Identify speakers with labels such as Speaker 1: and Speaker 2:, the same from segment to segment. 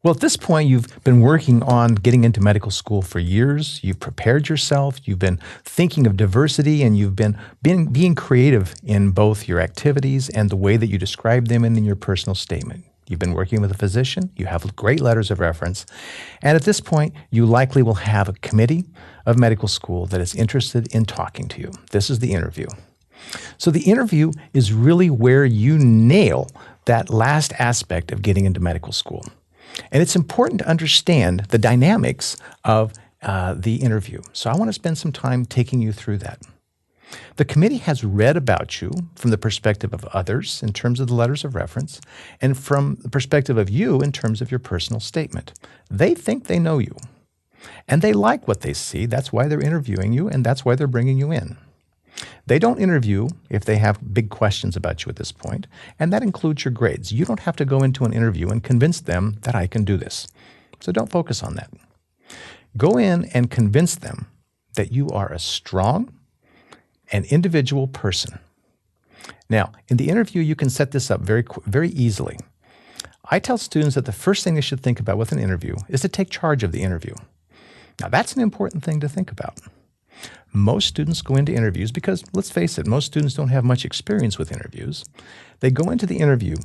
Speaker 1: Well, at this point, you've been working on getting into medical school for years. You've prepared yourself. You've been thinking of diversity, and you've been being creative in both your activities and the way that you describe them in your personal statement. You've been working with a physician. You have great letters of reference. And at this point, you likely will have a committee of medical school that is interested in talking to you. This is the interview. So the interview is really where you nail that last aspect of getting into medical school. And it's important to understand the dynamics of the interview. So I want to spend some time taking you through that. The committee has read about you from the perspective of others in terms of the letters of reference and from the perspective of you in terms of your personal statement. They think they know you, and they like what they see. That's why they're interviewing you, and that's why they're bringing you in. They don't interview if they have big questions about you at this point, and that includes your grades. You don't have to go into an interview and convince them that I can do this. So don't focus on that. Go in and convince them that you are a strong and individual person. Now, in the interview, you can set this up very easily. I tell students that the first thing they should think about with an interview is to take charge of the interview. Now, that's an important thing to think about. Most students go into interviews because, let's face it, most students don't have much experience with interviews. They go into the interview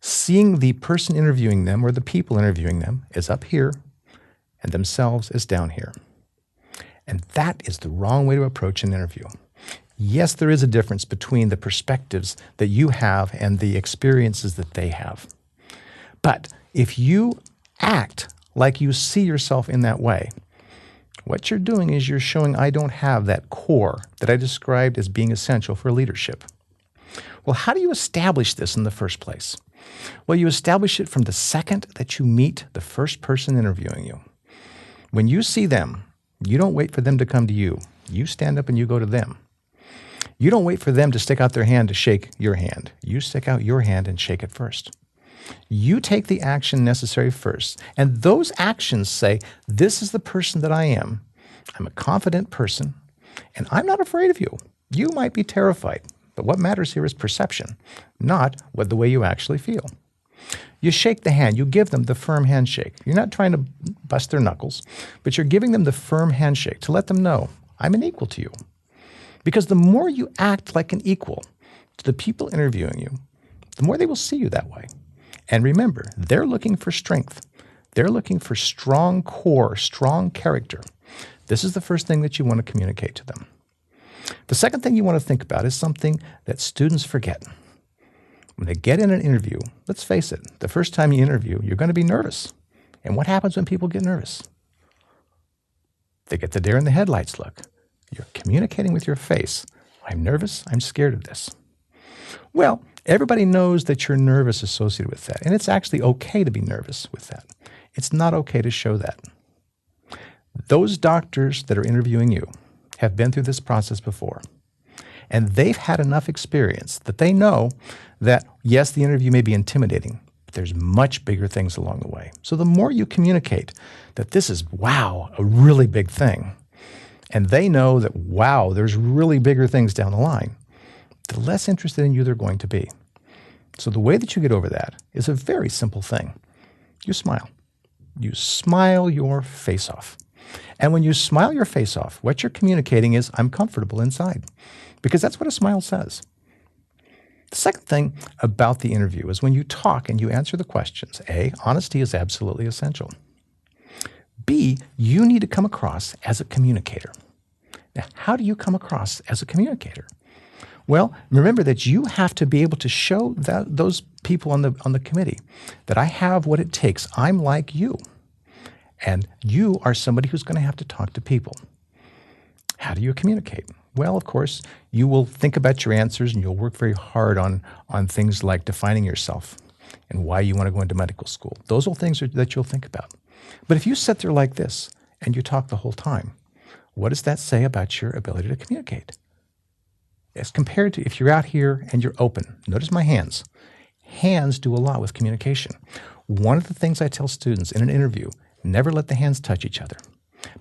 Speaker 1: seeing the person interviewing them or the people interviewing them is up here and themselves is down here. And that is the wrong way to approach an interview. Yes, there is a difference between the perspectives that you have and the experiences that they have. But if you act like you see yourself in that way, what you're doing is you're showing I don't have that core that I described as being essential for leadership. Well, how do you establish this in the first place? Well, you establish it from the second that you meet the first person interviewing you. When you see them, you don't wait for them to come to you. You stand up and you go to them. You don't wait for them to stick out their hand to shake your hand. You stick out your hand and shake it first. You take the action necessary first, and those actions say, this is the person that I am. I'm a confident person, and I'm not afraid of you. You might be terrified, but what matters here is perception, not what the way you actually feel. You shake the hand. You give them the firm handshake. You're not trying to bust their knuckles, but you're giving them the firm handshake to let them know, I'm an equal to you. Because the more you act like an equal to the people interviewing you, the more they will see you that way. And remember, they're looking for strength. They're looking for strong core, strong character. This is the first thing that you want to communicate to them. The second thing you want to think about is something that students forget. When they get in an interview, let's face it, the first time you interview, you're going to be nervous. And what happens when people get nervous? They get the deer in the headlights look. You're communicating with your face. I'm nervous. I'm scared of this. Well, everybody knows that you're nervous associated with that, and it's actually okay to be nervous with that. It's not okay to show that. Those doctors that are interviewing you have been through this process before, and they've had enough experience that they know that, yes, the interview may be intimidating, but there's much bigger things along the way. So the more you communicate that this is, wow, a really big thing, and they know that, wow, there's really bigger things down the line, the less interested in you they're going to be. So the way that you get over that is a very simple thing. You smile. You smile your face off. And when you smile your face off, what you're communicating is, I'm comfortable inside. Because that's what a smile says. The second thing about the interview is when you talk and you answer the questions, A, honesty is absolutely essential. B, you need to come across as a communicator. Now, how do you come across as a communicator? Well, remember that you have to be able to show those people on the committee that I have what it takes. I'm like you. And you are somebody who's going to have to talk to people. How do you communicate? Well, of course, you will think about your answers and you'll work very hard on things like defining yourself and why you want to go into medical school. Those are things that you'll think about. But if you sit there like this and you talk the whole time, what does that say about your ability to communicate? As compared to if you're out here and you're open. Notice my hands. Hands do a lot with communication. One of the things I tell students in an interview, never let the hands touch each other.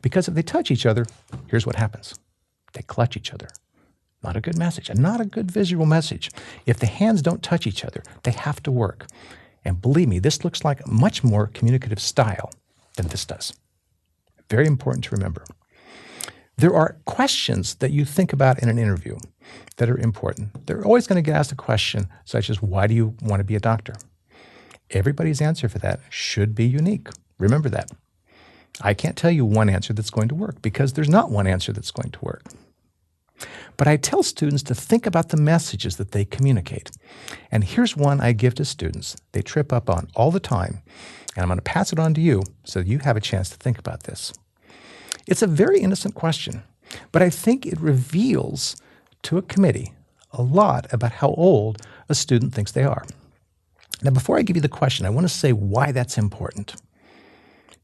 Speaker 1: Because if they touch each other, here's what happens. They clutch each other. Not a good message, and not a good visual message. If the hands don't touch each other, they have to work. And believe me, this looks like a much more communicative style than this does. Very important to remember. There are questions that you think about in an interview that are important. They're always going to get asked a question such as, why do you want to be a doctor? Everybody's answer for that should be unique. Remember that. I can't tell you one answer that's going to work because there's not one answer that's going to work. But I tell students to think about the messages that they communicate. And here's one I give to students they trip up on all the time, and I'm going to pass it on to you so you have a chance to think about this. It's a very innocent question, but I think it reveals to a committee a lot about how old a student thinks they are. Now, before I give you the question, I want to say why that's important.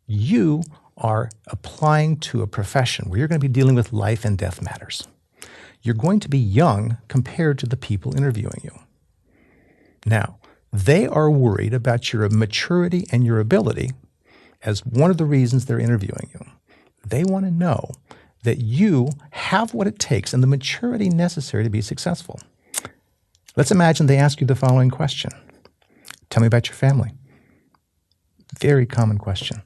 Speaker 1: You are applying to a profession where you're going to be dealing with life and death matters. You're going to be young compared to the people interviewing you. Now, they are worried about your maturity and your ability as one of the reasons they're interviewing you. They want to know that you have what it takes and the maturity necessary to be successful. Let's imagine they ask you the following question. Tell me about your family. Very common question.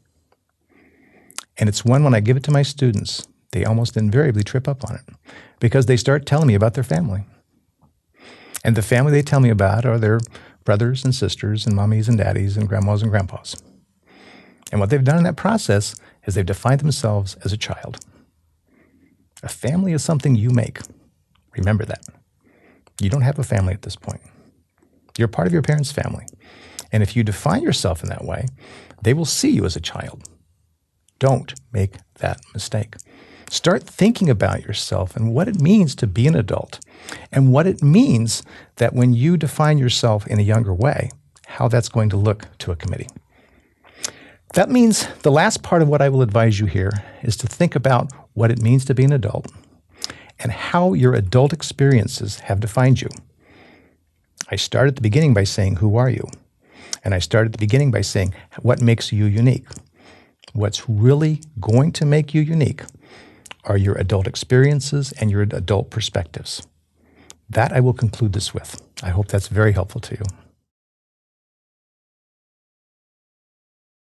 Speaker 1: And it's one when I give it to my students, they almost invariably trip up on it because they start telling me about their family. And the family they tell me about are their brothers and sisters and mommies and daddies and grandmas and grandpas. And what they've done in that process is they've defined themselves as a child. A family is something you make. Remember that. You don't have a family at this point. You're part of your parents' family. And if you define yourself in that way, they will see you as a child. Don't make that mistake. Start thinking about yourself and what it means to be an adult and what it means that when you define yourself in a younger way, how that's going to look to a committee. That means the last part of what I will advise you here is to think about what it means to be an adult and how your adult experiences have defined you. I start at the beginning by saying, who are you? And I start at the beginning by saying, what makes you unique? What's really going to make you unique are your adult experiences and your adult perspectives. That I will conclude this with. I hope that's very helpful to you.